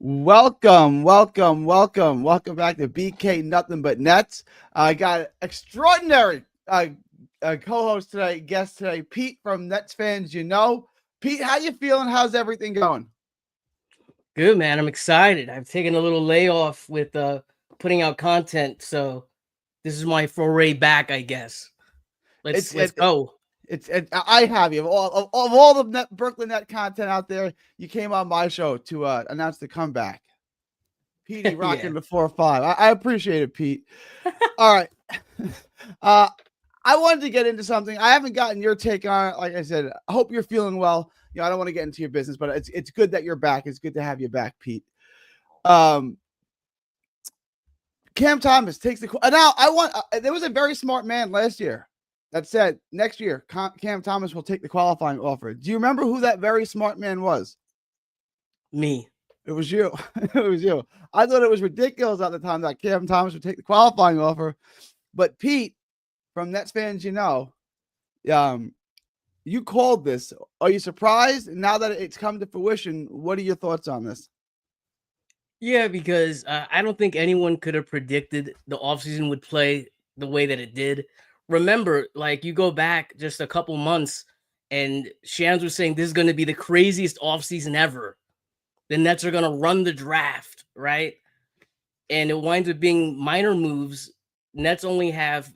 Welcome back to BK Nothing But Nets. I got extraordinary co-host today, guest today, Pete from Nets Fans. Pete, how you feeling? How's everything going? Good, man. I'm excited. I've taken a little layoff with putting out content, so this is my foray back, I guess. It's Let's go. I have you of all the Brooklyn Net content out there. You came on my show to announce the comeback. Petey Yeah. rocking the 4-5. I appreciate it, Pete. All right. uh, I wanted to get into something. I haven't gotten your take on it. Like I said, I hope you're feeling well. I don't want to get into your business, but it's good that you're back. It's good to have you back, Pete. Cam Thomas takes the now. There was a very smart man last year that said next year Cam Thomas will take the qualifying offer. Do you remember who that very smart man was? Me. It was you. It was you. I thought it was ridiculous at the time that Cam Thomas would take the qualifying offer, but Pete from Nets Fans, you called this. Are you surprised now that it's come to fruition? What are your thoughts on this? Yeah, because I don't think anyone could have predicted the offseason would play the way that it did. Remember, like you go back just a couple months and Shams was saying this is going to be the craziest offseason ever. The Nets are going to run the draft, right? And it winds up being minor moves. Nets only have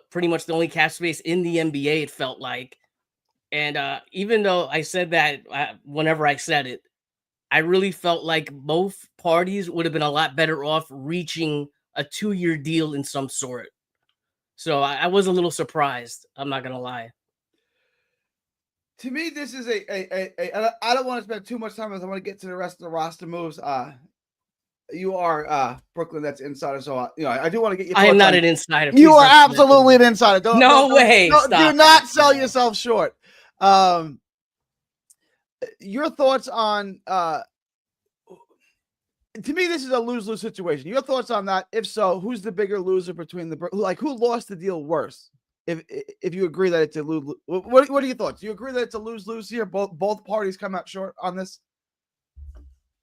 pretty much the only cap space in the NBA, it felt like. And even though I said that whenever I said it, I really felt like both parties would have been a lot better off reaching a 2-year deal in some sort. So I was a little surprised. I'm not going to lie. To me, this is I don't want to spend too much time as I want to get to the rest of the roster moves. You are Brooklyn Nets insider, so I do want to get your thoughts. I am not an insider. You are absolutely an insider. No way. Do not sell yourself short. Your thoughts on to me, this is a lose-lose situation. Your thoughts on that? If so, who's the bigger loser between who lost the deal worse? If you agree that it's a lose, what are your thoughts? Do you agree that it's a lose-lose here? Both parties come out short on this.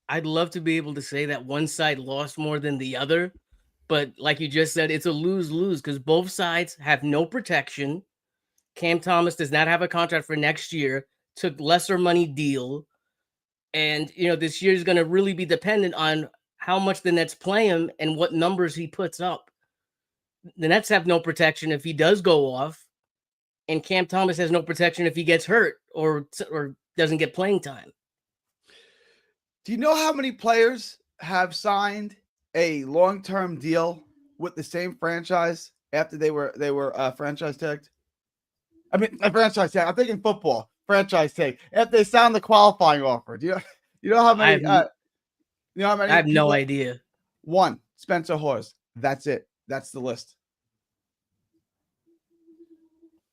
I'd love to be able to say that one side lost more than the other, but like you just said, it's a lose-lose because both sides have no protection. Cam Thomas does not have a contract for next year, took lesser money deal. And, this year is going to really be dependent on how much the Nets play him and what numbers he puts up. The Nets have no protection if he does go off, and Cam Thomas has no protection if he gets hurt or doesn't get playing time. Do you know how many players have signed a long-term deal with the same franchise after they were franchise tagged? I mean, a franchise tag. I'm thinking football franchise tag. If they signed the qualifying offer, do you know how many? I have no people? idea. One, Spencer Hawes. That's it. That's the list.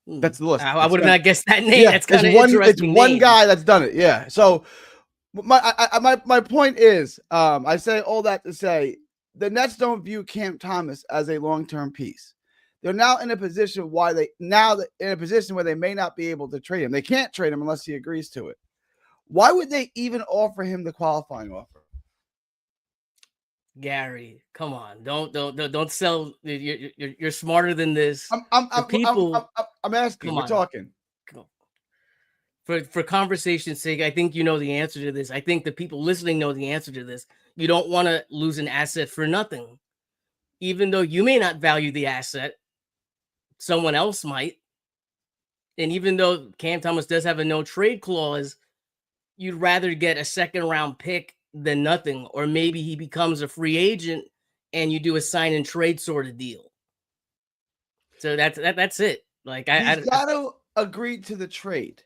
That's the list. I would have not guessed that name. Yeah, that's kind of interesting. It's one guy that's done it. Yeah. So my point is, I say all that to say the Nets don't view Cam Thomas as a long-term piece. They're now in a position where they may not be able to trade him. They can't trade him unless he agrees to it. Why would they even offer him the qualifying offer? Gary, come on! Don't sell. You're smarter than this. I'm asking. We're talking. For conversation's sake, I think you know the answer to this. I think the people listening know the answer to this. You don't want to lose an asset for nothing. Even though you may not value the asset, someone else might. And even though Cam Thomas does have a no trade clause, you'd rather get a second round pick than nothing. Or maybe he becomes a free agent and you do a sign and trade sort of deal. So that's it. Like he's got to agree to the trade.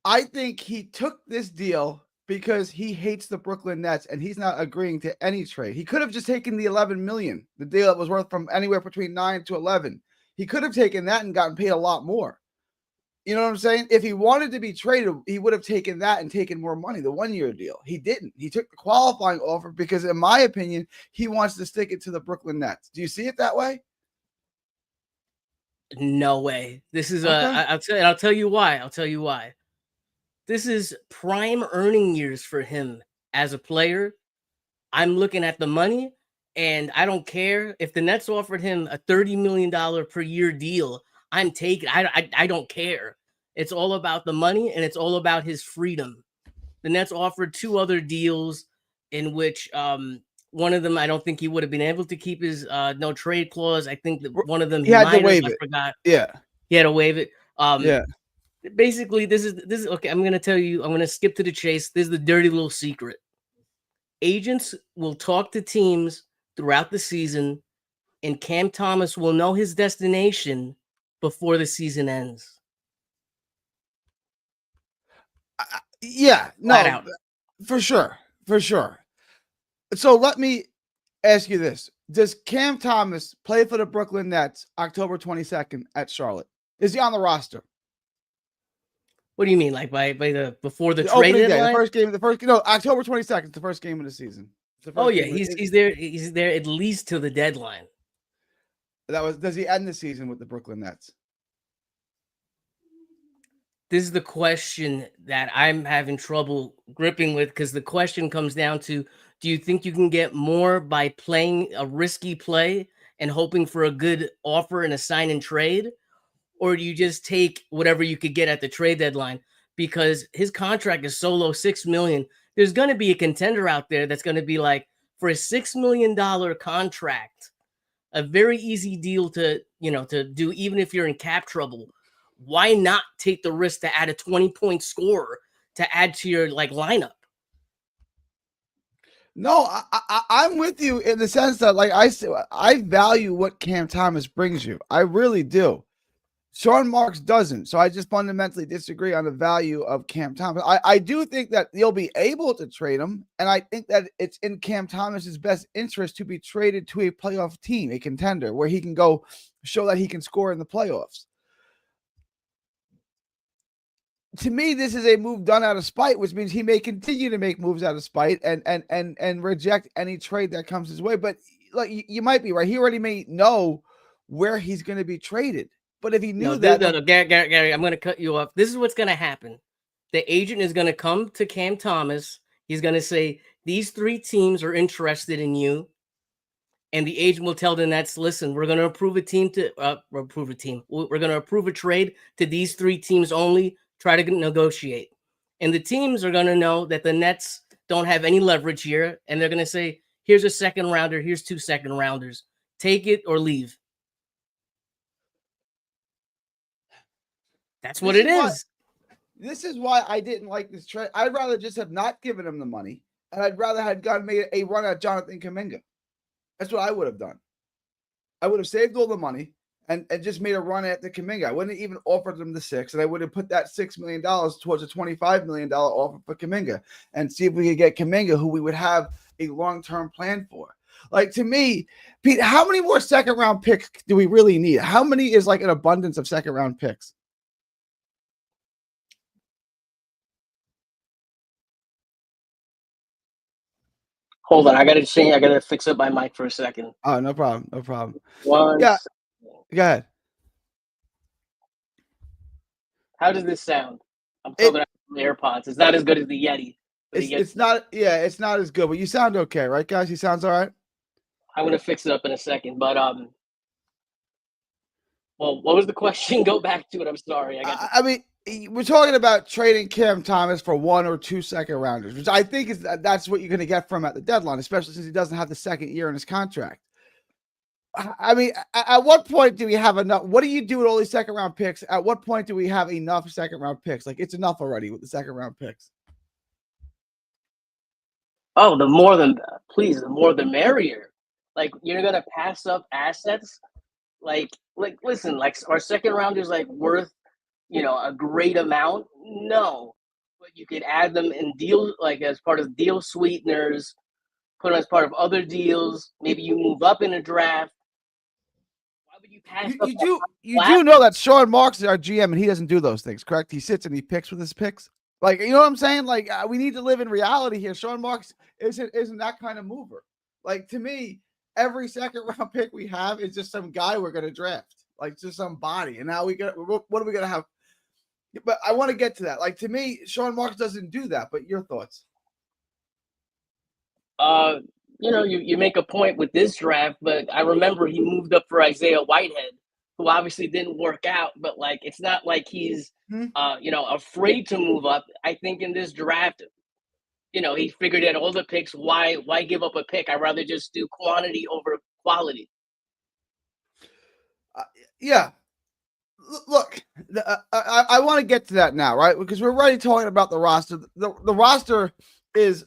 I think he took this deal because he hates the Brooklyn Nets and he's not agreeing to any trade. He could have just taken the $11 million, the deal that was worth from anywhere between 9 to 11. He could have taken that and gotten paid a lot more. You know what I'm saying? If he wanted to be traded, he would have taken that and taken more money, the 1-year deal. He didn't. He took the qualifying offer because, in my opinion, he wants to stick it to the Brooklyn Nets. Do you see it that way? No way. This is I'll tell you why. This is prime earning years for him as a player, I'm looking at the money, and I don't care if the Nets offered him a $30 million per year deal. I'm taking. I don't care. It's all about the money, and it's all about his freedom. The Nets offered 2 other deals in which one of them I don't think he would have been able to keep his no trade clause. I think that one of them He he had to might have. waive I it. forgot. Yeah. He had to waive it. Yeah. Basically, this is okay. I'm gonna tell you. I'm gonna skip to the chase. This is the dirty little secret. Agents will talk to teams throughout the season, and Cam Thomas will know his destination before the season ends. Yeah. Flat No, out. for sure. For sure. So let me ask you this. Does Cam Thomas play for the Brooklyn Nets October 22nd at Charlotte? Is he on the roster? What do you mean, like by the before the The trade opening day, deadline? October 22nd, the first game of the season. It's the Oh first yeah, game. he's there. He's there at least till the deadline. Does he end the season with the Brooklyn Nets? This is the question that I'm having trouble gripping with, because the question comes down to, do you think you can get more by playing a risky play and hoping for a good offer and a sign and trade? Or do you just take whatever you could get at the trade deadline? Because his contract is so low, $6 million. There's going to be a contender out there that's going to be like, for a $6 million contract, a very easy deal to do, even if you're in cap trouble. Why not take the risk to add a 20-point scorer to add to your lineup? No, I'm with you in the sense that I value what Cam Thomas brings you. I really do. Sean Marks doesn't. So I just fundamentally disagree on the value of Cam Thomas. I do think that you'll be able to trade him. And I think that it's in Cam Thomas's best interest to be traded to a playoff team, a contender, where he can go show that he can score in the playoffs. To me, this is a move done out of spite, which means he may continue to make moves out of spite and reject any trade that comes his way. But you might be right. He already may know where he's going to be traded. But if he knew Gary, I'm going to cut you off. This is what's going to happen. The agent is going to come to Cam Thomas. He's going to say, these 3 teams are interested in you. And the agent will tell the Nets, listen, we're going to approve a team to approve a team. We're going to approve a trade to these 3 teams only. Try to negotiate. And the teams are going to know that the Nets don't have any leverage here. And they're going to say, here's a second rounder. Here's 2 second rounders. Take it or leave. That's what it is. This is why I didn't like this trade. I'd rather just have not given him the money. And I'd rather have made a run at Jonathan Kuminga. That's what I would have done. I would have saved all the money and just made a run at the Kuminga. I wouldn't have even offered them the 6, and I would have put that $6 million towards a $25 million offer for Kuminga and see if we could get Kuminga, who we would have a long-term plan for. Like, to me, Pete, how many more second-round picks do we really need? How many is like an abundance of second-round picks? Hold on, I gotta fix up my mic for a second. Oh, no problem. No problem. Yeah. Go ahead. How does this sound? I'm talking about the AirPods. It's not as good as the Yeti. It's not as good, but you sound okay, right, guys? He sounds all right. I'm gonna fix it up in a second, but well, what was the question? Go back to it. I'm sorry. I mean, we're talking about trading Cam Thomas for 1 or 2 second rounders, which I think that's what you're going to get from at the deadline, especially since he doesn't have the second year in his contract. I mean, at what point do we have enough? What do you do with all these second round picks? At what point do we have enough second round picks? Like, it's enough already with the second round picks. Oh, the more the merrier. Like, you're gonna pass up assets. Like listen, like, our second rounders worth a great amount. No, but you could add them in deal, as part of deal sweeteners, put them as part of other deals. Maybe you move up in a draft. Why would you pass up? You do know that Sean Marks is our GM and he doesn't do those things, correct? He sits and he picks with his picks. Like, you know what I'm saying? Like, we need to live in reality here. Sean Marks isn't that kind of mover. Like, to me, every second round pick we have is just some guy we're going to draft, like just some body. And now what are we going to have? But I want to get to that. Like, to me, Sean Marks doesn't do that. But your thoughts? You make a point with this draft, but I remember he moved up for Isaiah Whitehead, who obviously didn't work out. But like, it's not like he's Hmm? afraid to move up. I think in this draft, he figured out all the picks. Why give up a pick? I'd rather just do quantity over quality. Yeah. Look, I want to get to that now, right? Because we're already talking about the roster. The roster is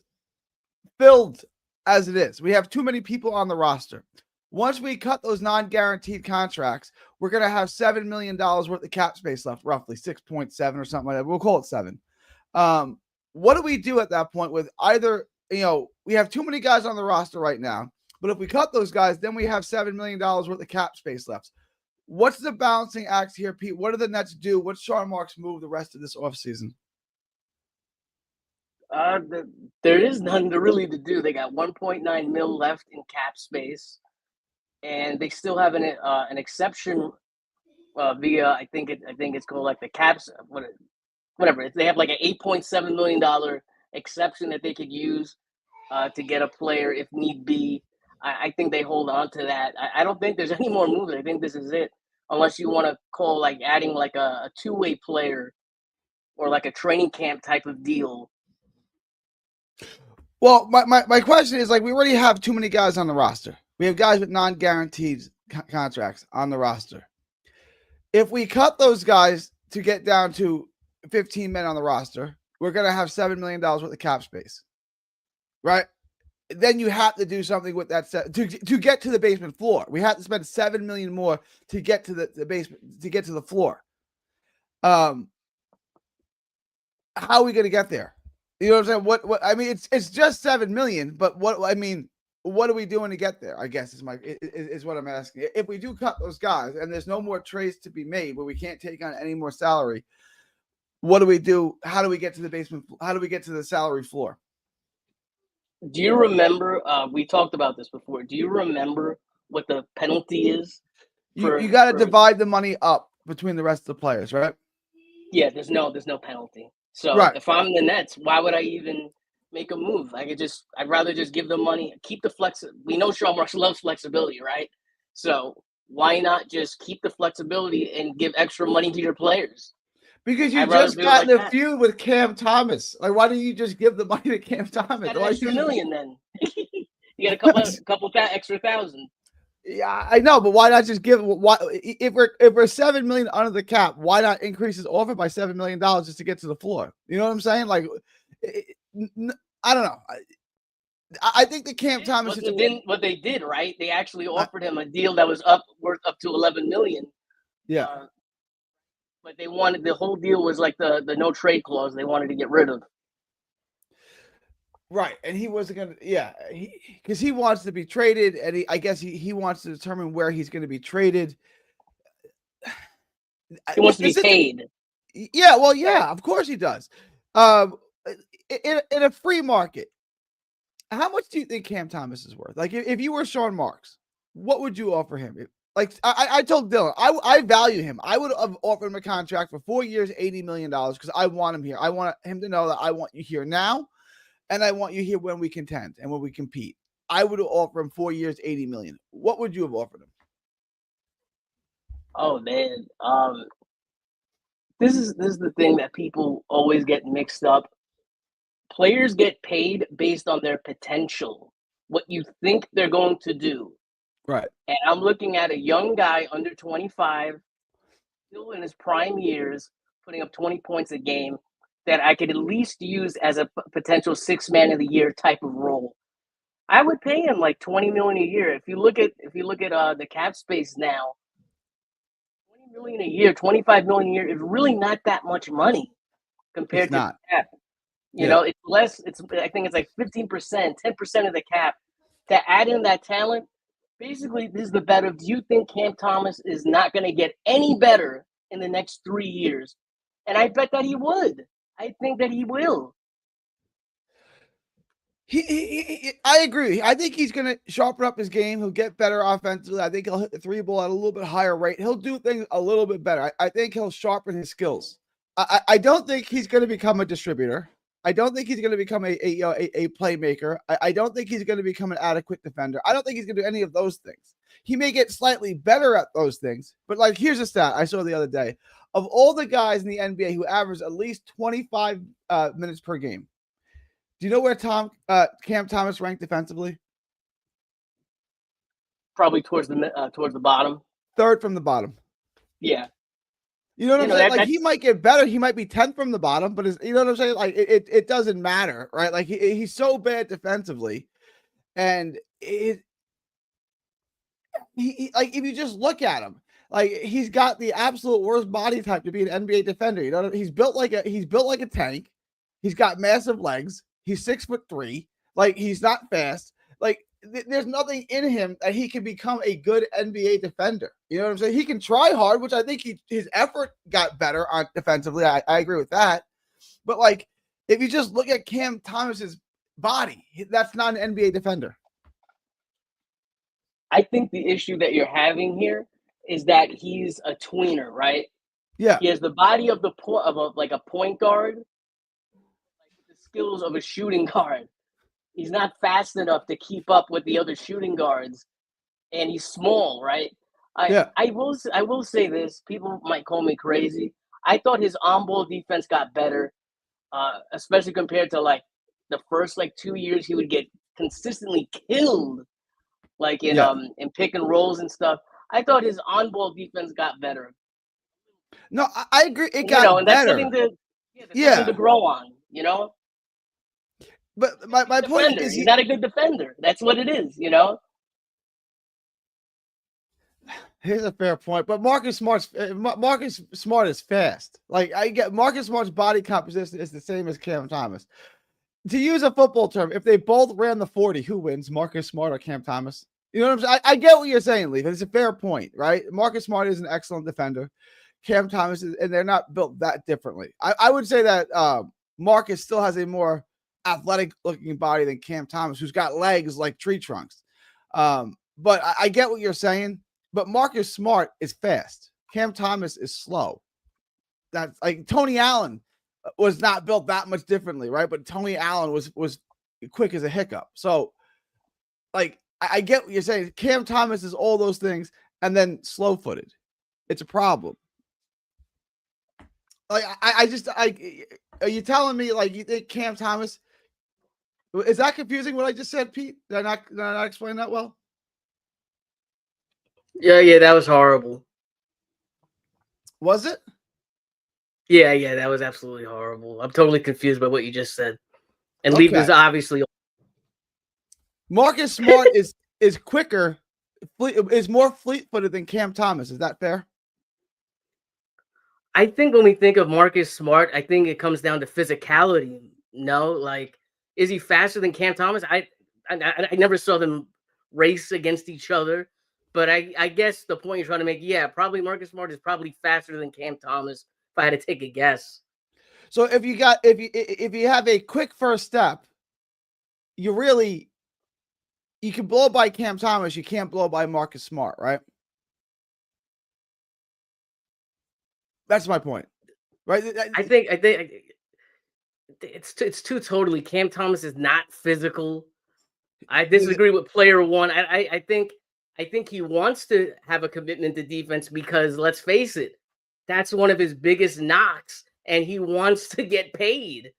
filled as it is. We have too many people on the roster. Once we cut those non-guaranteed contracts, we're going to have $7 million worth of cap space left, roughly 6.7 or something like that. We'll call it 7. What do we do at that point with either, we have too many guys on the roster right now, but if we cut those guys, then we have $7 million worth of cap space left. What's the balancing act here, Pete? What do the Nets do? What's Sean Marks' move the rest of this offseason? There is none really to do. They got 1.9 mil left in cap space, and they still have an exception via I think it's called like the caps whatever. They have like an $8.7 million exception that they could use to get a player if need be. I think they hold on to that. I don't think there's any more moves. I think this is it, unless you want to call like adding like a two-way player or like a training camp type of deal. Well, my question is, like, we already have too many guys on the roster. We have guys with non-guaranteed contracts on the roster. If we cut those guys to get down to 15 men on the roster, we're going to have $7 million worth of cap space, right? Then you have to do something with that to get to the basement floor. We have to spend $7 million more to get to the basement, to get to the floor. How are we going to get there? You know what I'm saying? What I mean, it's just $7 million, but what are we doing to get there? I guess is what I'm asking. If we do cut those guys and there's no more trades to be made, where we can't take on any more salary, what do we do? How do we get to the basement? How do we get to the salary floor? Do you remember? We talked about this before. Do you remember what the penalty is? You got to divide the money up between the rest of the players, right? Yeah, there's no penalty. So if I'm the Nets, why would I even make a move? I'd rather just give the money, keep the flex. We know Sean Marks loves flexibility, right? So why not just keep the flexibility and give extra money to your players? Because you just got in a feud with Cam Thomas. Like, why don't you just give the money to Cam Thomas? $1 million then. You get a couple extra thousand. Yeah, I know, but why not just give? Why if we're $7 million under the cap, why not increase his offer by $7 million just to get to the floor? You know what I'm saying? Like, I don't know. I think the Cam Thomas what they did, right? They actually offered him a deal that was worth up to $11 million. Yeah. But they wanted, the whole deal was like the no trade clause they wanted to get rid of. Right, and he wasn't going to, because he wants to be traded, and I guess he wants to determine where he's going to be traded. He wants to be paid. Yeah, well, yeah, of course he does. In a free market, how much do you think Cam Thomas is worth? Like, if you were Sean Marks, what would you offer him? Like, I told Dylan, I value him. I would have offered him a contract for 4 years, $80 million, because I want him here. I want him to know that I want you here now, and I want you here when we contend and when we compete. I would have offered him 4 years, $80 million. What would you have offered him? Oh man, this is the thing that people always get mixed up. Players get paid based on their potential, what you think they're going to do. Right. And I'm looking at a young guy under 25, still in his prime years, putting up 20 points a game, that I could at least use as a potential 6 man of the year type of role. I would pay him like $20 million a year. If you look at the cap space now, $20 million a year, $25 million a year is really not that much money compared to the cap. You know, it's less. I think it's like 15%, 10% of the cap. To add in that talent, basically, this is the bet of, do you think Cam Thomas is not going to get any better in the next 3 years? And I bet that he would. I think that he will. I agree. I think he's going to sharpen up his game. He'll get better offensively. I think he'll hit the three ball at a little bit higher rate. He'll do things a little bit better. I think he'll sharpen his skills. I don't think he's going to become a distributor. I don't think he's going to become a playmaker. I don't think he's going to become an adequate defender. I don't think he's going to do any of those things. He may get slightly better at those things, but like here's a stat I saw the other day. Of all the guys in the NBA who average at least 25 minutes per game, do you know where Cam Thomas ranked defensively? Probably towards the bottom. Third from the bottom. Yeah. You know what I'm saying? Like he might get better. He might be 10th from the bottom, but you know what I'm saying? Like it doesn't matter, right? Like he's so bad defensively, and he like if you just look at him, like he's got the absolute worst body type to be an NBA defender. You know, he's built like a tank. He's got massive legs. He's 6'3". Like he's not fast. Like there's nothing in him that he can become a good NBA defender. You know what I'm saying? He can try hard, which I think his effort got better on defensively. I agree with that. But like, if you just look at Cam Thomas's body, that's not an NBA defender. I think the issue that you're having here is that he's a tweener, right? Yeah. He has the body of a point guard, like the skills of a shooting guard. He's not fast enough to keep up with the other shooting guards, and he's small, right? I will say this. People might call me crazy. I thought his on-ball defense got better, especially compared to like the first 2 years. He would get consistently killed, like in pick and rolls and stuff. I thought his on-ball defense got better. No, I agree. It got and better. That's something to grow on, you know. But my point is he's not a good defender. That's what it is, you know. Here's a fair point, but Marcus Smart is fast. Like I get Marcus Smart's body composition is the same as Cam Thomas. To use a football term, if they both ran the 40, who wins, Marcus Smart or Cam Thomas? You know what I'm saying? I get what you're saying, Leaf. It's a fair point, right? Marcus Smart is an excellent defender. Cam Thomas is, and they're not built that differently. I would say that Marcus still has a more athletic looking body than Cam Thomas, who's got legs like tree trunks. But I get what you're saying. But Marcus Smart is fast. Cam Thomas is slow. That's like Tony Allen was not built that much differently, right? But Tony Allen was quick as a hiccup. So, like, I get what you're saying. Cam Thomas is all those things and then slow-footed. It's a problem. Like, are you telling me like you think Cam Thomas? Is that confusing what I just said, Pete? Did I not explain that well? Yeah, that was horrible. Was it? Yeah, that was absolutely horrible. I'm totally confused by what you just said. And Leaf is obviously Marcus Smart is quicker, is more fleet-footed than Cam Thomas. Is that fair? I think when we think of Marcus Smart, I think it comes down to physicality. No, like, is he faster than Cam Thomas? I never saw them race against each other. But I guess the point you're trying to make, probably Marcus Smart is probably faster than Cam Thomas, if I had to take a guess. So if you have a quick first step, you can blow by Cam Thomas, you can't blow by Marcus Smart, right? That's my point, right? I think it's too totally. Cam Thomas is not physical. I disagree with player one. I think he wants to have a commitment to defense because, let's face it, that's one of his biggest knocks, and he wants to get paid,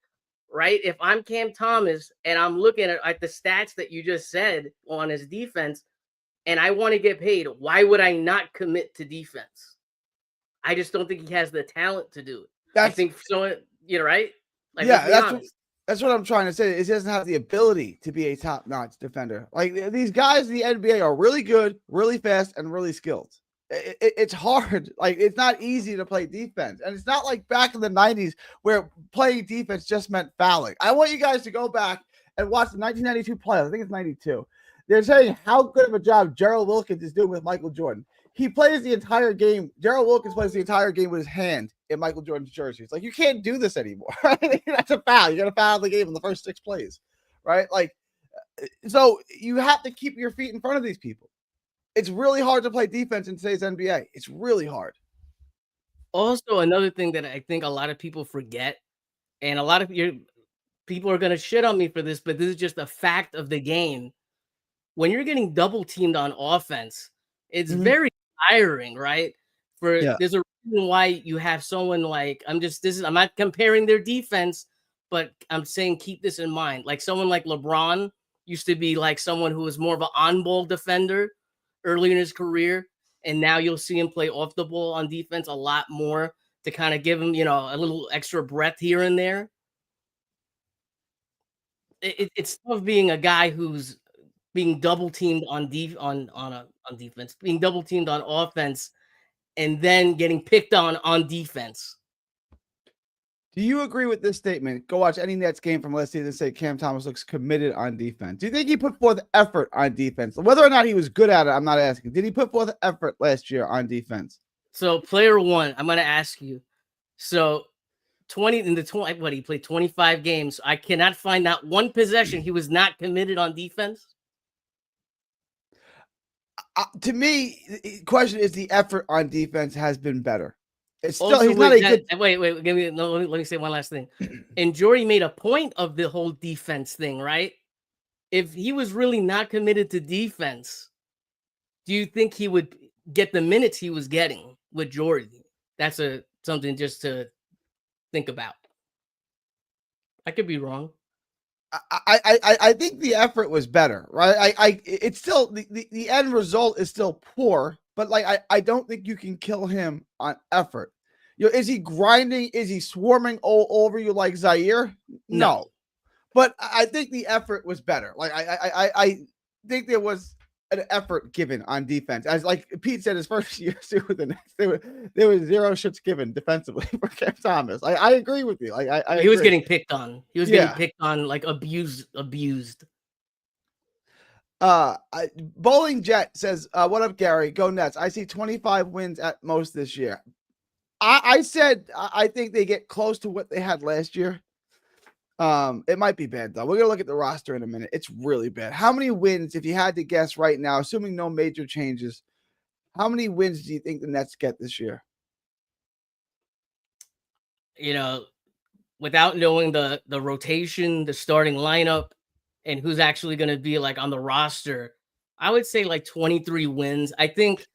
right? If I'm Cam Thomas and I'm looking at the stats that you just said on his defense, and I want to get paid, why would I not commit to defense? I just don't think he has the talent to do it. I think so. You're right. Like, that's what I'm trying to say. Is he doesn't have the ability to be a top-notch defender. Like these guys in the NBA are really good, really fast, and really skilled. It's hard. Like it's not easy to play defense, and it's not like back in the '90s where playing defense just meant fouling. I want you guys to go back and watch the 1992 playoffs. I think it's '92. They're saying how good of a job Gerald Wilkins is doing with Michael Jordan. He plays the entire game. Gerald Wilkins plays the entire game with his hand in Michael Jordan's jersey. It's like, you can't do this anymore. That's a foul. You got to foul the game in the first 6 plays, right? Like, so you have to keep your feet in front of these people. It's really hard to play defense in today's NBA. It's really hard. Also, another thing that I think a lot of people forget, and a lot of people are gonna shit on me for this, but this is just a fact of the game. When you're getting double teamed on offense, it's very tiring, right? Yeah. There's a reason why you have someone like I'm not comparing their defense, but I'm saying keep this in mind. Like someone like LeBron used to be like someone who was more of an on-ball defender early in his career, and now you'll see him play off the ball on defense a lot more to kind of give him, a little extra breath here and there. It's tough being a guy who's being double teamed on defense, being double teamed on offense, and then getting picked on defense. Do you agree with this statement? Go watch any Nets game from last season and say Cam Thomas looks committed on defense. Do you think he put forth effort on defense? Whether or not he was good at it, I'm not asking. Did he put forth effort last year on defense? So player one, I'm going to ask you. So 20 in the 20, what he played 25 games. I cannot find that one possession he was not committed on defense. To me, the question is the effort on defense has been better. It's still Also, he's not a good. Wait. Let me say one last thing. And Jordy made a point of the whole defense thing, right? If he was really not committed to defense, do you think he would get the minutes he was getting with Jordy? That's something just to think about. I could be wrong. I think the effort was better, right? It's still the end result is still poor, but like I don't think you can kill him on effort. Is he grinding? Is he swarming all over you like Zaire? No. But I think the effort was better. Like I think there was an effort given on defense. As like Pete said, his first year with the Nets, there was zero shits given defensively for Cam Thomas. I agree with you. Like he was getting picked on. He was getting picked on, like abused. Bowling Jet says, "What up, Gary? Go Nets. I see 25 wins at most this year." I said I think they get close to what they had last year. It might be bad though. We're gonna look at the roster in a minute. It's really bad. How many wins, if you had to guess right now, assuming no major changes, how many wins do you think the Nets get this year? Without knowing the rotation, the starting lineup, and who's actually going to be like on the roster, I would say like 23 wins. I think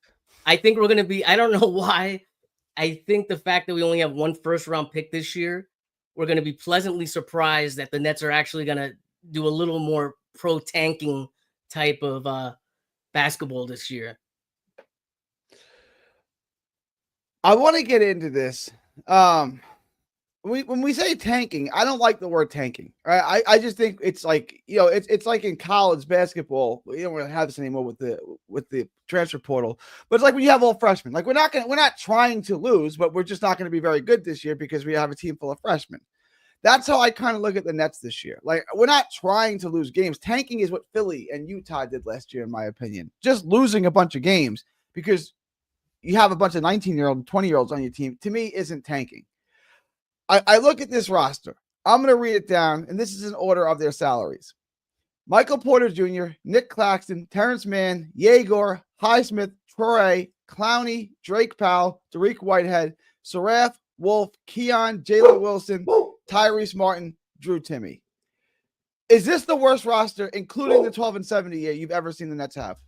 we're going to be, I don't know why. I think the fact that we only have one first round pick this year, we're going to be pleasantly surprised that the Nets are actually going to do a little more pro tanking type of basketball this year. I want to get into this. When we say tanking, I don't like the word tanking. Right? I just think it's like, it's like in college basketball. You don't really have this anymore with the transfer portal. But it's like when you have all freshmen. Like we're not trying to lose, but we're just not going to be very good this year because we have a team full of freshmen. That's how I kind of look at the Nets this year. Like we're not trying to lose games. Tanking is what Philly and Utah did last year, in my opinion. Just losing a bunch of games because you have a bunch of 19-year-old and 20-year-olds on your team, to me, isn't tanking. I look at this roster. I'm going to read it down, and this is in order of their salaries. Michael Porter Jr., Nick Claxton, Terrence Mann, Yeager, Highsmith, Traore, Clowney, Drake Powell, Dariq Whitehead, Saraf, Wolf, Keon, Jalen Wilson, Tyrese Martin, Drew Timme. Is this the worst roster, including the 12 and 70 year, you've ever seen the Nets have?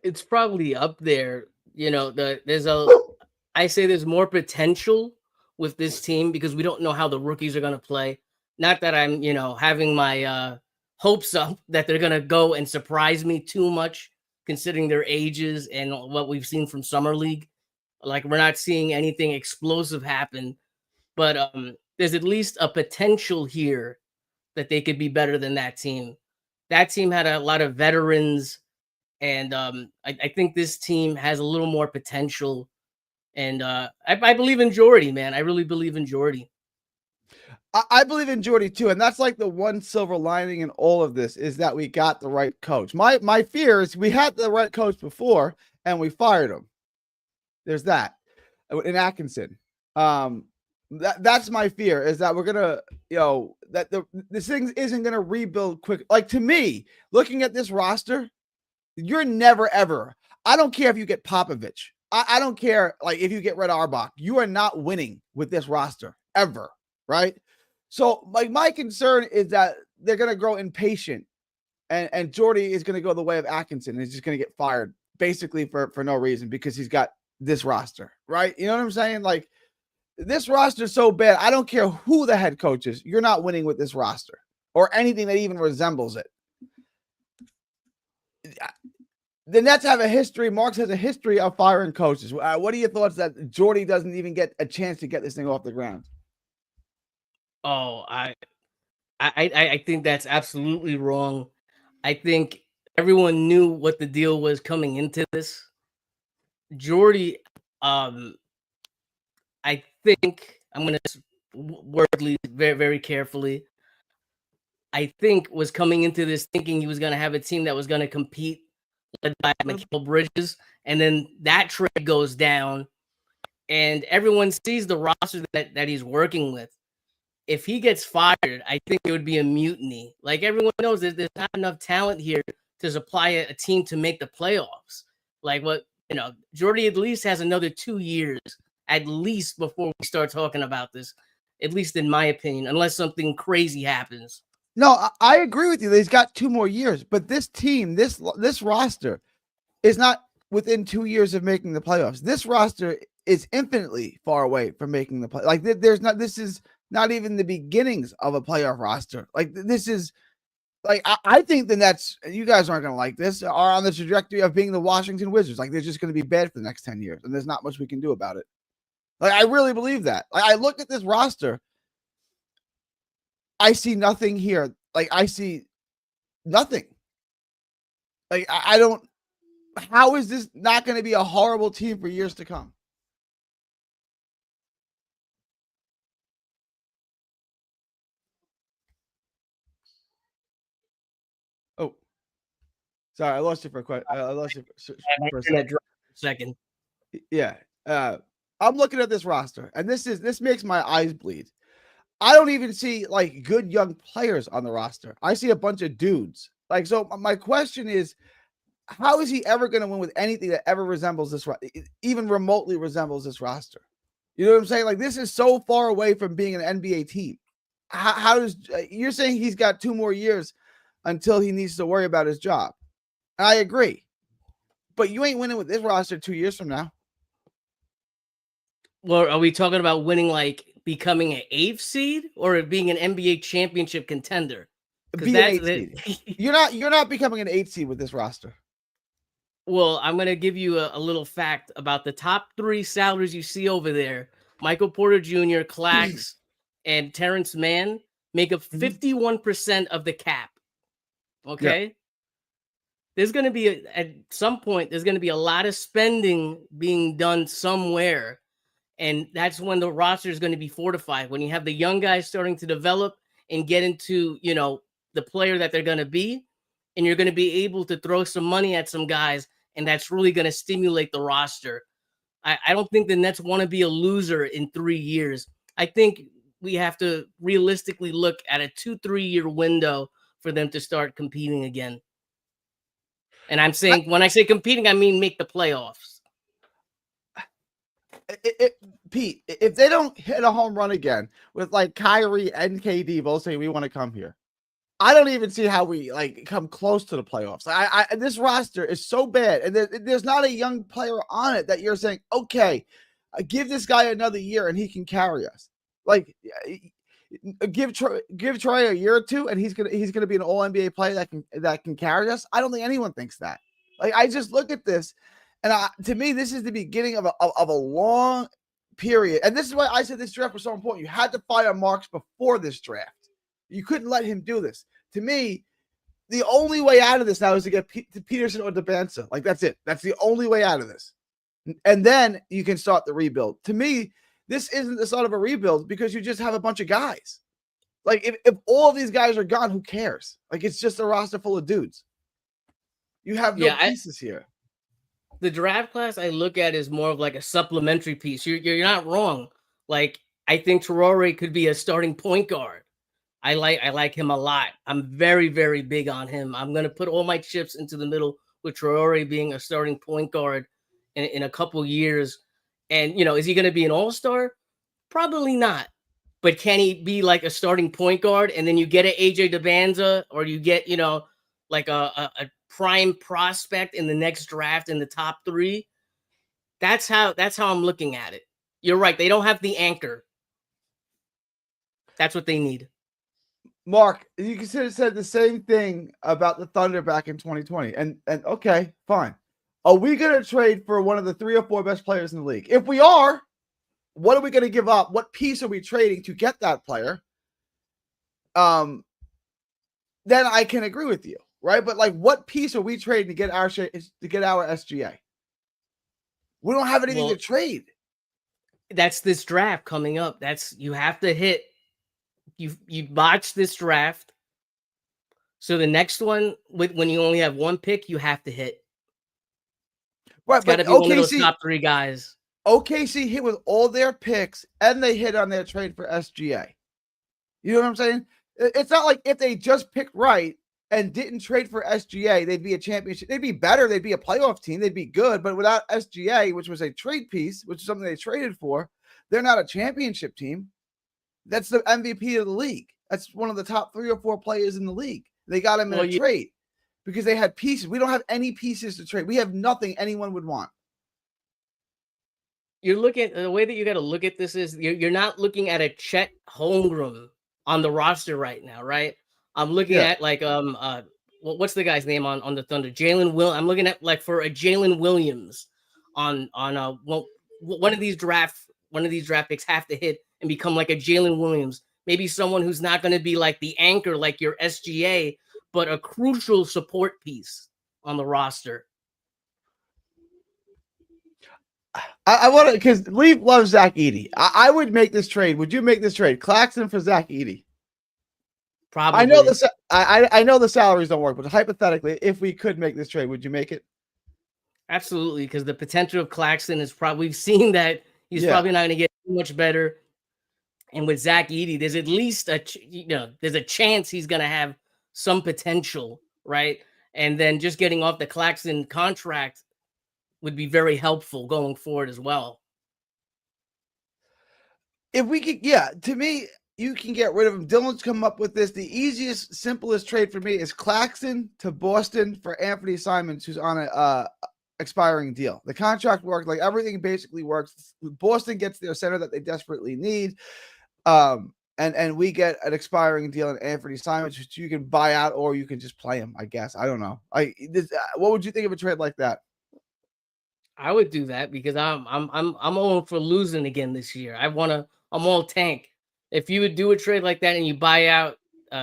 It's probably up there. I say there's more potential with this team because we don't know how the rookies are going to play. Not that I'm, having my hopes up that they're going to go and surprise me too much, considering their ages and what we've seen from Summer League. Like, we're not seeing anything explosive happen, but there's at least a potential here that they could be better than that team. That team had a lot of veterans, and I think this team has a little more potential. And I believe in Jordy, man. I really believe in Jordy. I believe in Jordy too, and that's like the one silver lining in all of this is that we got the right coach. My fear is we had the right coach before and we fired him. There's that in Atkinson. That's my fear is that we're gonna, that this thing isn't gonna rebuild quick. Like to me, looking at this roster, you're never ever. I don't care if you get Popovich. I don't care, like, if you get Red Auerbach, you are not winning with this roster ever, right? So, like, my concern is that they're going to grow impatient, and Jordy is going to go the way of Atkinson. And he's just going to get fired basically for no reason because he's got this roster, right? You know what I'm saying? Like, this roster is so bad. I don't care who the head coach is. You're not winning with this roster or anything that even resembles it. The Nets have a history. Marks has a history of firing coaches. What are your thoughts that Jordy doesn't even get a chance to get this thing off the ground? Oh, I think that's absolutely wrong. I think everyone knew what the deal was coming into this. Jordy, I think I'm going to wordly very, very carefully. I think was coming into this thinking he was going to have a team that was going to compete, led by Mikal Bridges, and then that trade goes down, and everyone sees the roster that he's working with. If he gets fired, I think it would be a mutiny. Like, everyone knows there's not enough talent here to supply a team to make the playoffs. Like, what, Jordy at least has another 2 years at least before we start talking about this, at least in my opinion, unless something crazy happens. No, I agree with you. He's got 2 more years, but this team, this roster is not within 2 years of making the playoffs. This roster is infinitely far away from making the play. Like, this is not even the beginnings of a playoff roster. Like, this is like, I think the Nets, you guys aren't going to like this, are on the trajectory of being the Washington Wizards. Like, they're just going to be bad for the next 10 years, and there's not much we can do about it. Like, I really believe that. Like, I look at this roster, I see nothing here. Like, I see nothing. Like, I don't. How is this not going to be a horrible team for years to come? Oh, sorry, I lost you for a question. I lost you for a second. Yeah, I'm looking at this roster, and this makes my eyes bleed. I don't even see like good young players on the roster. I see a bunch of dudes. Like, so my question is, how is he ever going to win with anything that ever resembles this, even remotely resembles this roster? You know what I'm saying? Like, this is so far away from being an NBA team. How does you're saying he's got 2 more years until he needs to worry about his job? And I agree, but you ain't winning with this roster 2 years from now. Well, are we talking about winning, like becoming an 8th seed, or being an NBA championship contender? Be an 8th seed. You're not becoming an 8th seed with this roster. Well, I'm going to give you a little fact about the top 3 salaries you see over there. Michael Porter Jr., Clax, and Terrence Mann make up 51% of the cap. Okay? Yep. There's going to be, at some point, there's going to be a lot of spending being done somewhere. And that's when the roster is going to be fortified. When you have the young guys starting to develop and get into, the player that they're going to be, and you're going to be able to throw some money at some guys, and that's really going to stimulate the roster. I don't think the Nets want to be a loser in 3 years. I think we have to realistically look at a 2-3 year window for them to start competing again. And I'm saying, when I say competing, I mean make the playoffs. Pete, if they don't hit a home run again with like Kyrie and KD both saying we want to come here, I don't even see how we like come close to the playoffs. This roster is so bad, and there's not a young player on it that you're saying, okay, give this guy another year and he can carry us. Like, give Troy a year or two, and he's gonna be an All NBA player that can carry us. I don't think anyone thinks that. Like, I just look at this, and to me, this is the beginning of a long period, and this is why I said this draft was so important. You had to fire Marks before this draft. You couldn't let him do this. To me, the only way out of this now is to get Peterson or Debanza. Like, that's it. That's the only way out of this. And then you can start the rebuild. To me, this isn't the start of a rebuild because you just have a bunch of guys. Like, if all of these guys are gone, who cares? Like, it's just a roster full of dudes. You have no pieces here. The draft class I look at is more of like a supplementary piece. You're not wrong. Like, I think Traore could be a starting point guard. I like him a lot. I'm very, very big on him. I'm going to put all my chips into the middle with Traore being a starting point guard in a couple years. And, is he going to be an all-star? Probably not. but can he be like a starting point guard? And then you get an AJ DeBanza, or you get, like a prime prospect in the next draft in the top 3. That's how I'm looking at it. You're right. They don't have the anchor. That's what they need. Mark, you could have said the same thing about the Thunder back in 2020. And okay, fine. Are we going to trade for one of the 3 or 4 best players in the league? If we are, what are we going to give up? What piece are we trading to get that player? Then I can agree with you, right? But like, what piece are we trading to get our SGA? We don't have anything to trade. That's this draft coming up. You have to hit. You botched this draft, so the next one, when you only have 1 pick, you have to hit. Right, it's got to be one of those top 3 guys. OKC hit with all their picks, and they hit on their trade for SGA. You know what I'm saying? It's not like if they just picked right and didn't trade for SGA, they'd be a championship. They'd be better. They'd be a playoff team. They'd be good. But without SGA, which was a trade piece, which is something they traded for, they're not a championship team. That's the MVP of the league. That's one of the top 3 or 4 players in the league. They got him in a trade because they had pieces. We don't have any pieces to trade. We have nothing anyone would want. You're looking, the way that you got to look at this is you're not looking at a Chet Holmgren on the roster right now, right? I'm looking at like what's the guy's name on the Thunder? I'm looking at like for a Jalen Williams on one of these draft picks have to hit and become like a Jalen Williams. Maybe someone who's not going to be like the anchor, like your SGA, but a crucial support piece on the roster. I want to, because Leaf loves Zach Edey. I would make this trade. Would you make this trade? Claxton for Zach Edey? Probably. I know the salaries don't work, but hypothetically, if we could make this trade, would you make it? Absolutely, because the potential of Claxton is probably, we've seen that he's probably not going to get much better. And with Zach Edey, there's at least there's a chance he's going to have some potential, right? And then just getting off the Claxton contract would be very helpful going forward as well. If we could, to me, you can get rid of him. Dylan's come up with this. The easiest, simplest trade for me is Claxton to Boston for Anthony Simons, who's on a expiring deal. The contract worked, like everything basically works. Boston gets their center that they desperately need. And we get an expiring deal in Anthony Simons, which you can buy out or you can just play him, I guess. I don't know. What would you think of a trade like that? I would do that because I'm all for losing again this year. I'm all tank. If you would do a trade like that and you buy out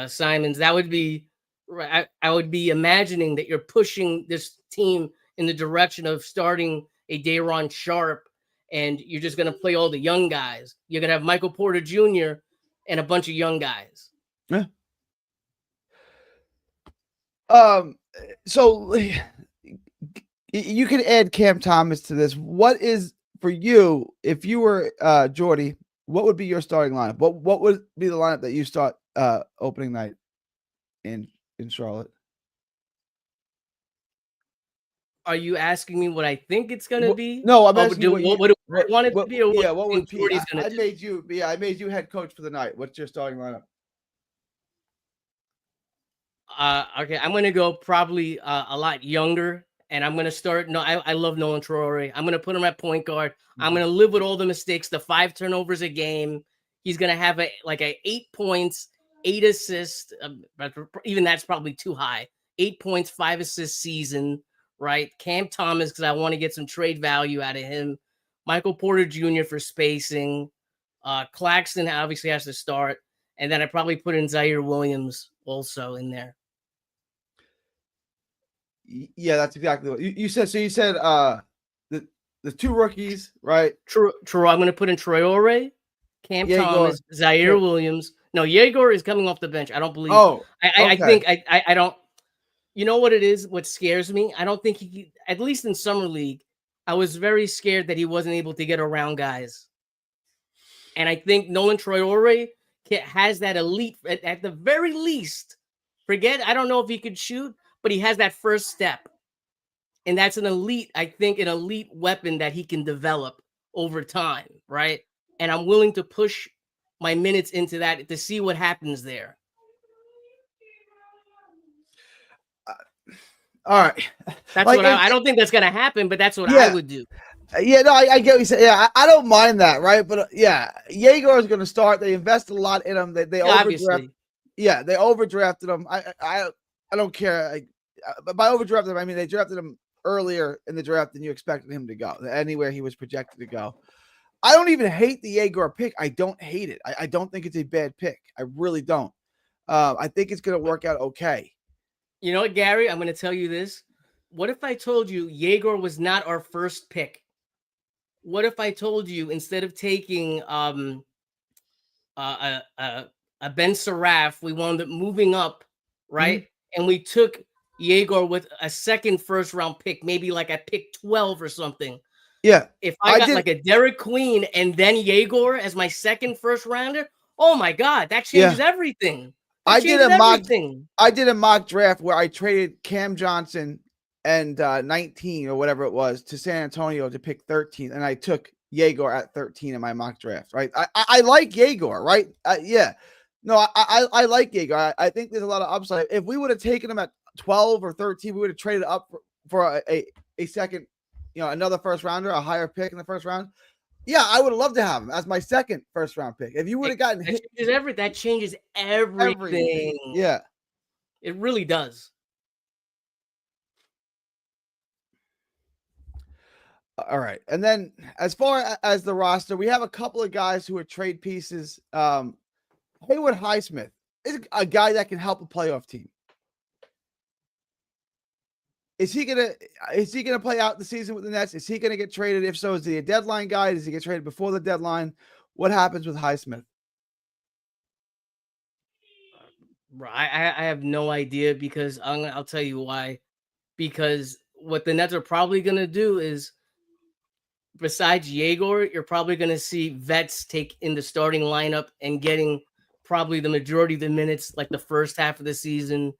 Simons, that would be I would be imagining that you're pushing this team in the direction of starting a Day'Ron Sharpe, and you're just going to play all the young guys. You're going to have Michael Porter Jr. and a bunch of young guys. Yeah. So you can add Cam Thomas to this. What is, for you, if you were Jordy, what would be your starting lineup? What would be the lineup that you start opening night in Charlotte? Are you asking me what I think it's going to be? No, I'm asking what I want it to be. Or what would Jordy's going to do? I made you head coach for the night. What's your starting lineup? Okay, I'm going to go probably a lot younger. And I'm going to start. No, I love Nolan Traore. I'm going to put him at point guard. I'm going to live with all the mistakes, the 5 turnovers a game. He's going to have a 8 points, 8 assists. Even that's probably too high. 8 points, 5 assists season, right? Cam Thomas, because I want to get some trade value out of him. Michael Porter Jr. for spacing. Claxton obviously has to start. And then I probably put in Zaire Williams also in there. Yeah, that's exactly what you said. So you said the 2 rookies, right? True. I'm going to put in Traore, Cam Thomas, Zaire Williams. No, Yegor is coming off the bench. I don't believe. Oh, I think I don't. You know what it is? What scares me? I don't think he. At least in summer league, I was very scared that he wasn't able to get around guys. And I think Nolan Traore has that elite at the very least. I don't know if he could shoot, but he has that first step. And that's an elite weapon that he can develop over time, right? And I'm willing to push my minutes into that to see what happens there. All right. That's Like, what I don't think that's gonna happen, but that's what I Yeah. would do. Yeah, no, I get what you say. Yeah, I don't mind that, right? But yeah, Yegor is going to start. They invested a lot in him. They Yeah, overdraft. obviously. Yeah, they overdrafted him. I don't care. But by overdrafted him, I mean they drafted him earlier in the draft than you expected him to go. Anywhere he was projected to go. I don't even hate the Yegor pick. I don't hate it. I don't think it's a bad pick. I really don't. I think it's going to work out okay. You know what, Gary? I'm going to tell you this. What if I told you Yegor was not our first pick? What if I told you instead of taking a Ben Saraf, we wound up moving up, right? Mm-hmm. And we took Yegor with a second first round pick, maybe like at pick 12 or something. Yeah. If I got like a Derek Queen and then Yegor as my second first rounder, oh my God, that changes everything. I did a mock draft where I traded Cam Johnson and 19 or whatever it was to San Antonio to pick 13, and I took Yegor at 13 in my mock draft. Right, I like Yegor. Right, yeah, no, I like Yegor. I think there's a lot of upside. If we would have taken him at 12 or 13, we would have traded up for a second, another first rounder, a higher pick in the first round. Yeah, I would have loved to have him as my second first round pick. If you would have gotten that changes everything. Yeah, it really does. All right. And then as far as the roster, we have a couple of guys who are trade pieces. Haywood Highsmith is a guy that can help a playoff team. Is he gonna play out the season with the Nets? Is he gonna get traded? If so, is he a deadline guy? Does he get traded before the deadline? What happens with Highsmith? I have no idea because I'll tell you why. Because what the Nets are probably gonna do is, besides Yegor, you're probably gonna see vets take in the starting lineup and getting probably the majority of the minutes, like the first half of the season,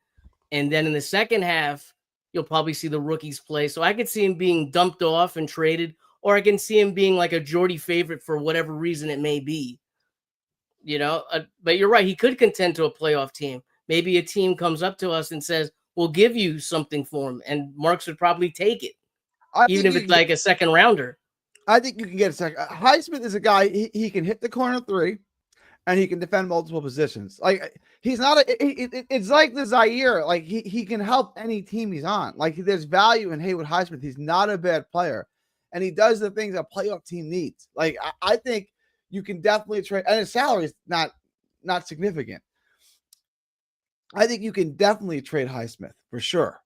and then in the second half, you'll probably see the rookies play. So I could see him being dumped off and traded, or I can see him being like a Jordy favorite for whatever reason it may be. But you're right. He could contend to a playoff team. Maybe a team comes up to us and says, we'll give you something for him. And Marks would probably take it, even if it's like a second rounder. I think you can get a second. Highsmith is a guy, he can hit the corner three and he can defend multiple positions. Like he's not it's like the Zaire. Like he can help any team he's on. Like there's value in Haywood Highsmith. He's not a bad player, and he does the things a playoff team needs. Like I think you can definitely trade, and his salary is not significant. I think you can definitely trade Highsmith for sure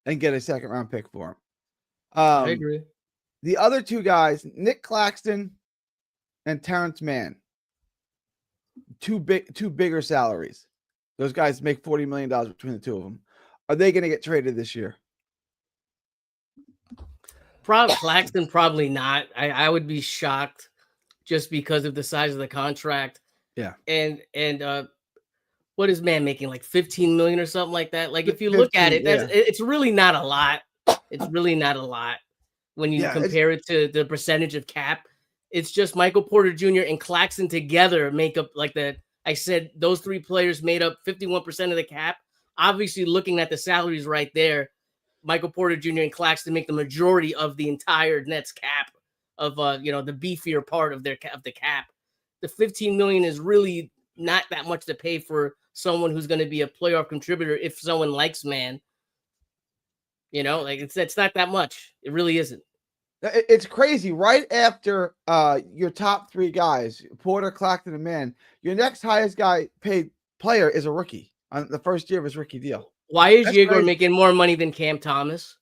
and get a second round pick for him. I agree. The other two guys, Nick Claxton and Terrence Mann. Two bigger salaries. Those guys make $40 million between the two of them. Are they going to get traded this year? Claxton, probably not. I would be shocked just because of the size of the contract. Yeah. And what is Mann making, like 15 million or something like that? Like if you look at it, it's really not a lot. It's really not a lot when you compare it to the percentage of cap. It's just Michael Porter Jr. and Claxton together make up, like I said, those three players made up 51% of the cap. Obviously, looking at the salaries right there, Michael Porter Jr. and Claxton make the majority of the entire Nets cap of the beefier part of the cap. The 15 million is really not that much to pay for someone who's going to be a playoff contributor if someone likes Mann. It's not that much. It really isn't. It's crazy. Right after your top three guys, Porter, Claxton, and Mann, your next highest guy paid player is a rookie on the first year of his rookie deal. Why is Yegor making more money than Cam Thomas?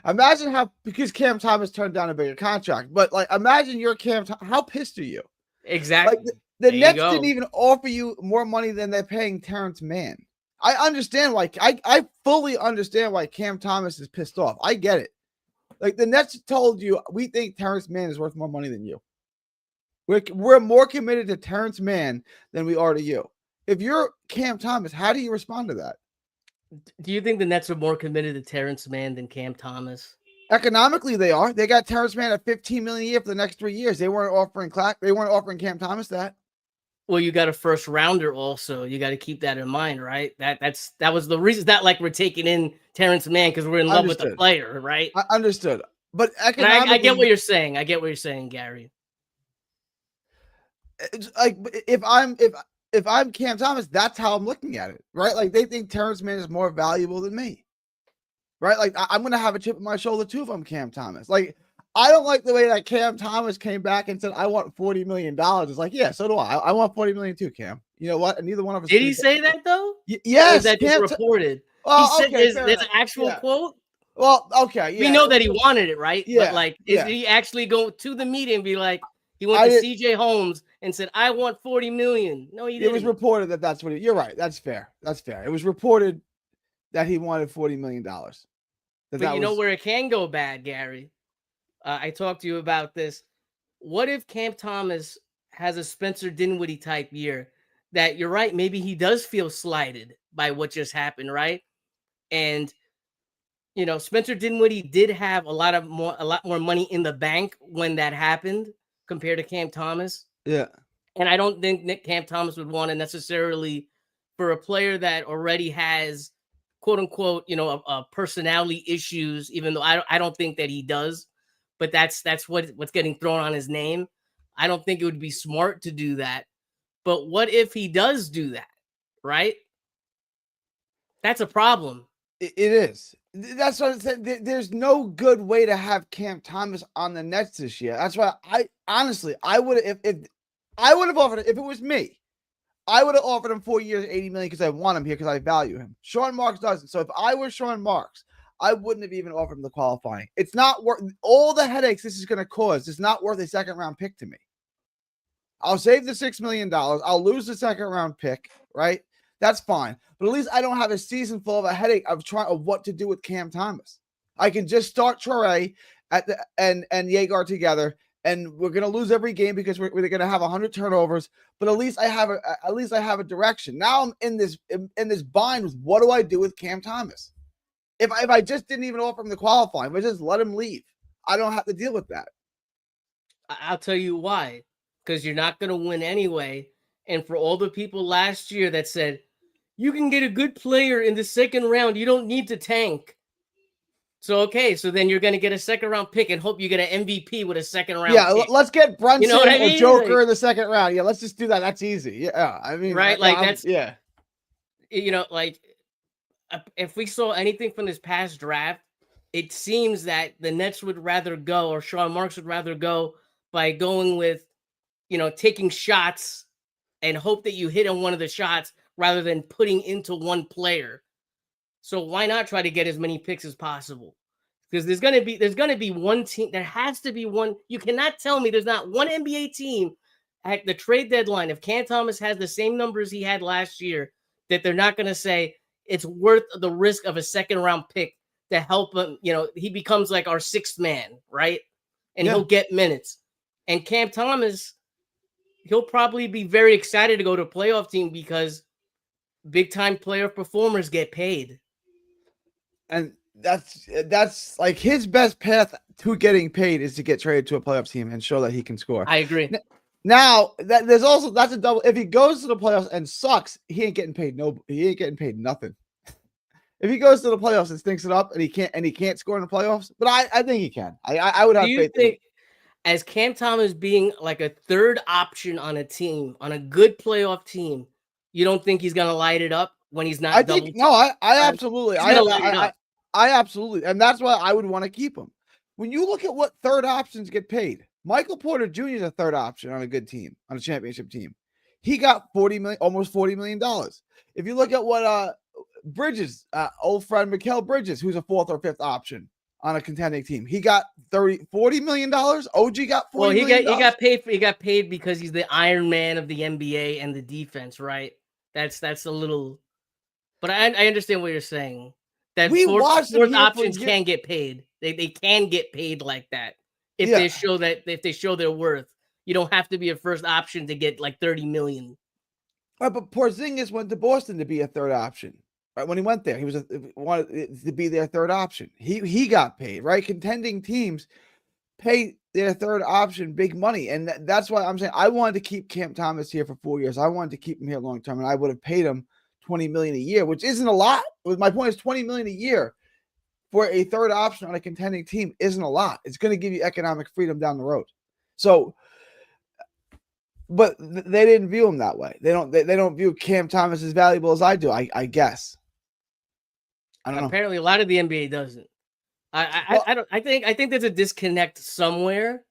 Imagine because Cam Thomas turned down a bigger contract. But imagine you're Cam. How pissed are you? Exactly. The Nets didn't even offer you more money than they're paying Terrence Mann. I understand why. I fully understand why Cam Thomas is pissed off. I get it. Like the Nets told you, we think Terrence Mann is worth more money than you. We're more committed to Terrence Mann than we are to you. If you're Cam Thomas, how do you respond to that? Do you think the Nets are more committed to Terrence Mann than Cam Thomas? Economically, they are. They got Terrence Mann at $15 million a year for the next 3 years. They weren't offering Cam Thomas that. Well, you got a first rounder also. You got to keep that in mind, right? That was the reason. That like we're taking in Terrence Mann because we're in love with the Understood. player, right? I understood. But And I get economically, what you're saying. I get what you're saying, Gary. it's like if I'm Cam Thomas, that's how I'm looking at it, right? Like they think Terrence Mann is more valuable than me, right? Like I'm gonna have a chip on my shoulder too if I'm Cam Thomas. Like I don't like the way that Cam Thomas came back and said I want $40 million. It's like, yeah, so do I want 40 million too, Cam. You know what? And neither one of us Did he say that though? Or is yes, that just Cam. reported? He Well, said okay, there's an actual yeah. quote. Well, okay, We yeah. know that he wanted it, right? But Yeah, like, yeah. did he actually go to the meeting and be like, he went I to did, CJ Holmes and said, I want 40 million? No, he it didn't. was reported that that's what you're right. That's fair. That's fair. It was reported that he wanted $40 million. But you know where it can go bad, Gary? I talked to you about this. What if Cam Thomas has a Spencer Dinwiddie type year that you're right, maybe he does feel slighted by what just happened, right? And you know, Spencer Dinwiddie did have a lot more money in the bank when that happened compared to Cam Thomas. Yeah. And I don't think Cam Thomas would want to necessarily, for a player that already has quote unquote, you know, a personality issues, even though I don't think that he does, but that's what's getting thrown on his name. I don't think it would be smart to do that. But what if he does do that, right? That's a problem. It is. That's what I said. There's no good way to have Cam Thomas on the Nets this year. That's why I honestly I would if I would have offered it if it was me. I would have offered him 4 years, 80 million because I want him here because I value him. Sean Marks doesn't. So if I were Sean Marks, I wouldn't have even offered him the qualifying. It's not worth all the headaches this is going to cause. It's not worth a second round pick to me. I'll save the $6 million. I'll lose the second round pick, right? That's fine. But at least I don't have a season full of a headache of what to do with Cam Thomas. I can just start Traore and Yeager together, and we're gonna lose every game because we're gonna have 100 turnovers. But at least I have a direction. Now I'm in this bind with what do I do with Cam Thomas? If I just didn't even offer him the qualifying, if I just let him leave, I don't have to deal with that. I'll tell you why. Because you're not going to win anyway. And for all the people last year that said, you can get a good player in the second round, you don't need to tank. So, okay, so then you're going to get a second round pick and hope you get an MVP with a second round pick. Let's get Brunson you know what I mean? or Joker in the second round. Yeah, let's just do that. That's easy. Yeah, I mean, right? Like, that's, yeah. You know, like, if we saw anything from this past draft, it seems that the Nets would rather go, or Sean Marks would rather go by going with, you know, taking shots and hope that you hit on one of the shots rather than putting into one player. So why not try to get as many picks as possible? Because there's gonna be one team. There has to be one. You cannot tell me there's not one NBA team at the trade deadline, if Cam Thomas has the same numbers he had last year, that they're not gonna say it's worth the risk of a second round pick to help him. You know, he becomes like our sixth man, right? And he'll get minutes. And Cam Thomas, he'll probably be very excited to go to a playoff team because big time playoff performers get paid. And that's like his best path to getting paid is to get traded to a playoff team and show that he can score. I agree. Now that's a double. If he goes to the playoffs and sucks, he ain't getting paid. He ain't getting paid nothing. If he goes to the playoffs and stinks it up and he can't score in the playoffs, but I think he can. I would have faith. Do you think, as Cam Thomas being like a third option on a team, on a good playoff team, you don't think he's gonna light it up when he's not? I absolutely, I absolutely, and that's why I would want to keep him. When you look at what third options get paid, Michael Porter Jr. is a third option on a good team, on a championship team. He got almost $40 million. If you look at what Bridges, old friend Mikal Bridges, who's a fourth or fifth option on a contending team, he got $40 million. OG got $40 million. He got paid because he's the Iron Man of the NBA and the defense, right? That's a little, but I understand what you're saying. That fourth options can get paid. They can get paid like that if they show their worth. You don't have to be a first option to get like 30 million. Right, but Porzingis went to Boston to be a third option. Right, when he went there, he wanted to be their third option. He got paid, right? Contending teams pay their third option big money. And that's why I'm saying I wanted to keep Cam Thomas here for 4 years. I wanted to keep him here long term, and I would have paid him $20 million a year, which isn't a lot. My point is $20 million a year for a third option on a contending team isn't a lot. It's going to give you economic freedom down the road. So, but they didn't view him that way. They don't view Cam Thomas as valuable as I do. I guess. I don't know. Apparently, a lot of the NBA doesn't. I don't. I think there's a disconnect somewhere.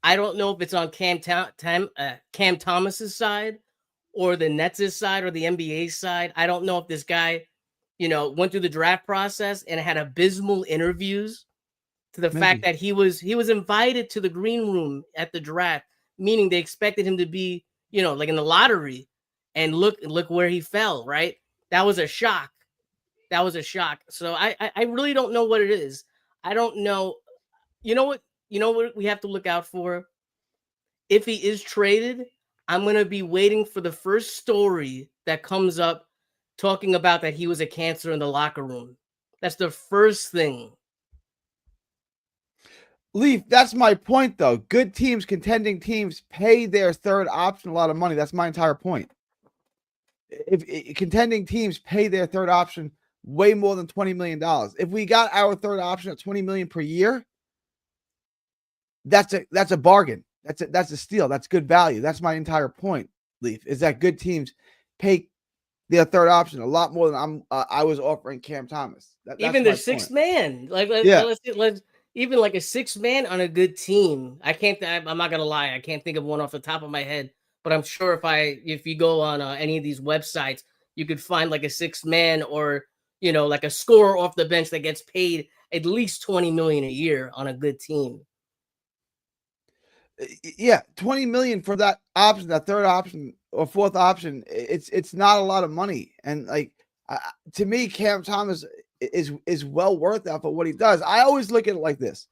I don't know if it's on Cam Thomas's side or the Nets' side or the NBA's side. I don't know if this guy, went through the draft process and had abysmal interviews to the fact that he was invited to the green room at the draft, meaning they expected him to be, like in the lottery, and look where he fell, right? That was a shock. So I really don't know what it is. I don't know. You know what we have to look out for? If he is traded, I'm going to be waiting for the first story that comes up talking about that he was a cancer in the locker room. That's the first thing. Leaf, that's my point, though. Good teams, contending teams, pay their third option a lot of money. That's my entire point. If contending teams pay their third option way more than $20 million, if we got our third option at $20 million per year, that's a bargain. That's a steal. That's good value. That's my entire point, Leaf, is that good teams pay their third option a lot more than I was offering Cam Thomas. Even the sixth man, let's even like a sixth man on a good team. I'm not gonna lie, I can't think of one off the top of my head, but I'm sure if you go on any of these websites, you could find like a sixth man or like a scorer off the bench that gets paid at least $20 million a year on a good team. Yeah, $20 million for that option, that third option or fourth option. It's not a lot of money, and to me, Cam Thomas is well worth that for what he does. I always look at it like this: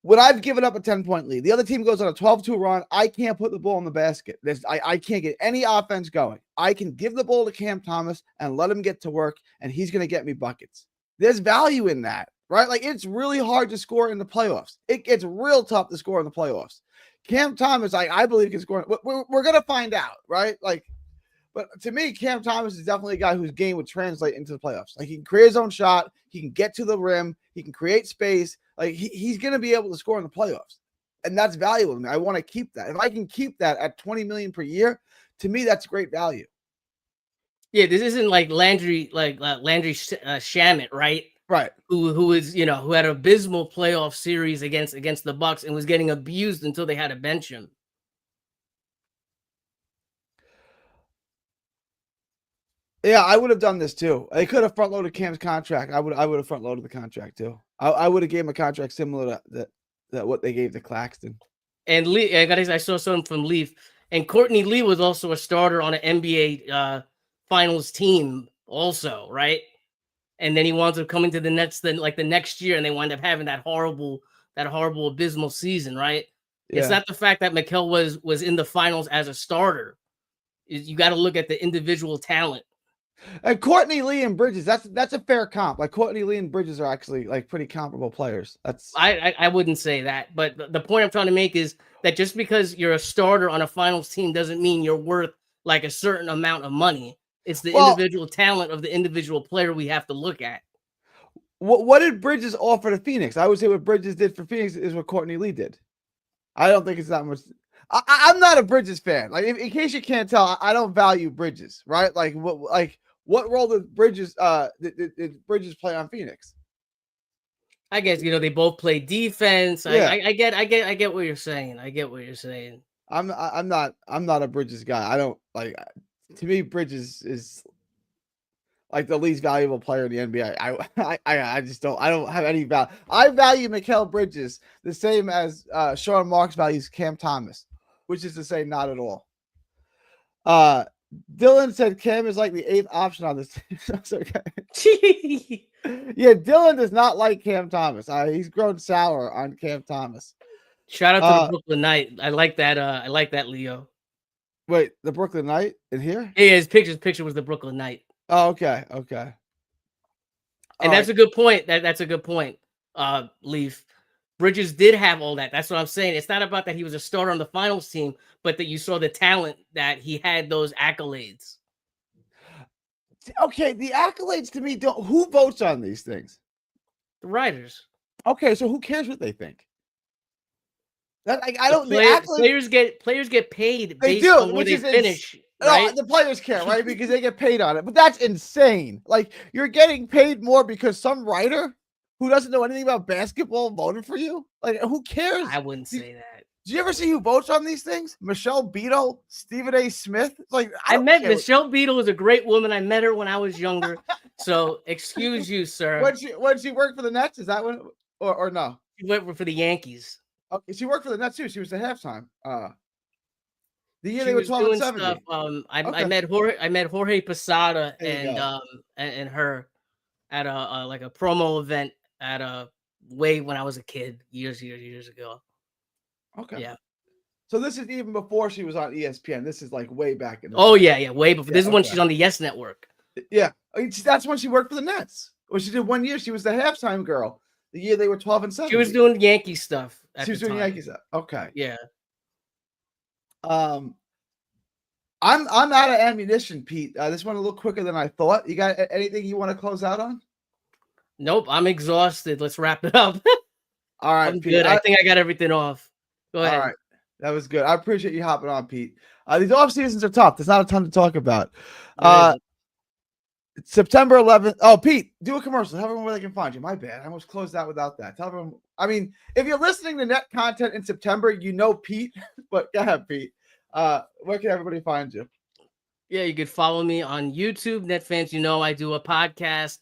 when I've given up a 10-point lead, the other team goes on a 12-2 run, I can't put the ball in the basket. I can't get any offense going. I can give the ball to Cam Thomas and let him get to work, and he's going to get me buckets. There's value in that. Right? Like, it's really hard to score in the playoffs. It gets real tough to score in the playoffs. Cam Thomas, I believe, can score. We're going to find out, right? But to me, Cam Thomas is definitely a guy whose game would translate into the playoffs. Like, he can create his own shot. He can get to the rim. He can create space. Like, he's going to be able to score in the playoffs. And that's valuable to me. I want to keep that. If I can keep that at $20 million per year, to me, that's great value. Yeah, this isn't like Landry Shamet, right? Right. Who is, who had an abysmal playoff series against the Bucks and was getting abused until they had to bench him. Yeah, I would have done this too. They could have front loaded Cam's contract. I would have front loaded the contract too. I would have gave him a contract similar to that what they gave to Claxton. And Lee, I saw something from Leaf, and Courtney Lee was also a starter on an NBA Finals team, also, right? And then he winds up coming to the Nets the next year, and they wind up having that horrible abysmal season, right? Yeah. It's not the fact that Mikal was in the finals as a starter. You got to look at the individual talent. And Courtney Lee and Bridges, that's a fair comp. Like, Courtney Lee and Bridges are actually like pretty comparable players. I wouldn't say that, but the point I'm trying to make is that just because you're a starter on a finals team doesn't mean you're worth like a certain amount of money. It's the individual talent of the individual player we have to look at. What did Bridges offer to Phoenix? I would say what Bridges did for Phoenix is what Courtney Lee did. I don't think it's that much. I'm not a Bridges fan. Like, in case you can't tell, I don't value Bridges, right? Like, what role did Bridges did Bridges play on Phoenix? I guess they both play defense. Yeah. I get what you're saying. I'm not a Bridges guy. I don't like. To me, Bridges is like the least valuable player in the NBA. I just don't. I don't have any value. I value Mikal Bridges the same as Sean Marks values Cam Thomas, which is to say, not at all. Dylan said Cam is like the 8th option on this. That's okay. Yeah, Dylan does not like Cam Thomas. He's grown sour on Cam Thomas. Shout out to the Brooklyn Knight. I like that. I like that, Leo. Wait, the Brooklyn Knight in here? Yeah, his picture was the Brooklyn Knight. Oh, okay. And that's a good point. That's a good point. Leaf. Bridges did have all that. That's what I'm saying. It's not about that he was a starter on the finals team, but that you saw the talent that he had those accolades. Okay, the accolades to me don't. Who votes on these things? The writers. Okay, so who cares what they think? That like I The don't. The accolades, players get paid they based do, on where which they is finish, no, right? the players care, right? Because they get paid on it. But that's insane. Like you're getting paid more because some writer who doesn't know anything about basketball voted for you. Like who cares? I wouldn't say that. Do you ever see who votes on these things? Michelle Beadle, Stephen A. Smith. Like I don't met care what- Michelle Beadle was a great woman. I met her when I was younger. So excuse you, sir. When she worked for the Nets. Is that when or no? She went for the Yankees. Okay, she worked for the Nets too. She was the halftime. The year She they were was 12 and doing 70. stuff. I Okay. met Jorge Posada There you and her at a like a promo event at a way when I was a kid years ago. Okay. Yeah. So this is even before she was on ESPN. This is like way back in the Oh day. yeah, way before. Yeah, This is when okay. she's on the Yes Network. Yeah. That's when she worked for the Nets. Well, she did 1 year. She was the halftime girl. The year they were 12 and 70. She was doing Yankee stuff. She was doing Yankees. Okay. Yeah. I'm out of ammunition, Pete. This went a little quicker than I thought. You got anything you want to close out on? Nope, I'm exhausted. Let's wrap it up. All right, I'm Pete. good. I think I got everything off. Go ahead. All right. That was good. I appreciate you hopping on, Pete. These off seasons are tough. There's not a ton to talk about. September 11th. Oh, Pete, do a commercial. Tell everyone where they can find you. My bad. I almost closed out without that. Tell everyone. I mean, if you're listening to net content in September, you know Pete. But go ahead, Pete. Where can everybody find you? Yeah, you could follow me on YouTube, NetFans. You know, I do a podcast.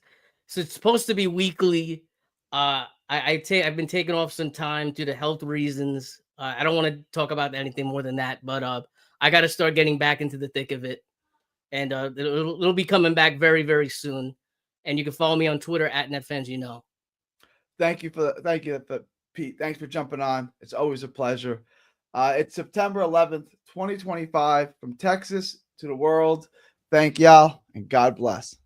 So it's supposed to be weekly. I've been taking off some time due to health reasons. I don't want to talk about anything more than that, but I got to start getting back into the thick of it. And it'll be coming back very, very soon. And you can follow me on Twitter at NetFans. You know. Thank you, Pete. Thanks for jumping on. It's always a pleasure. It's September 11th, 2025, from Texas to the world. Thank y'all, and God bless.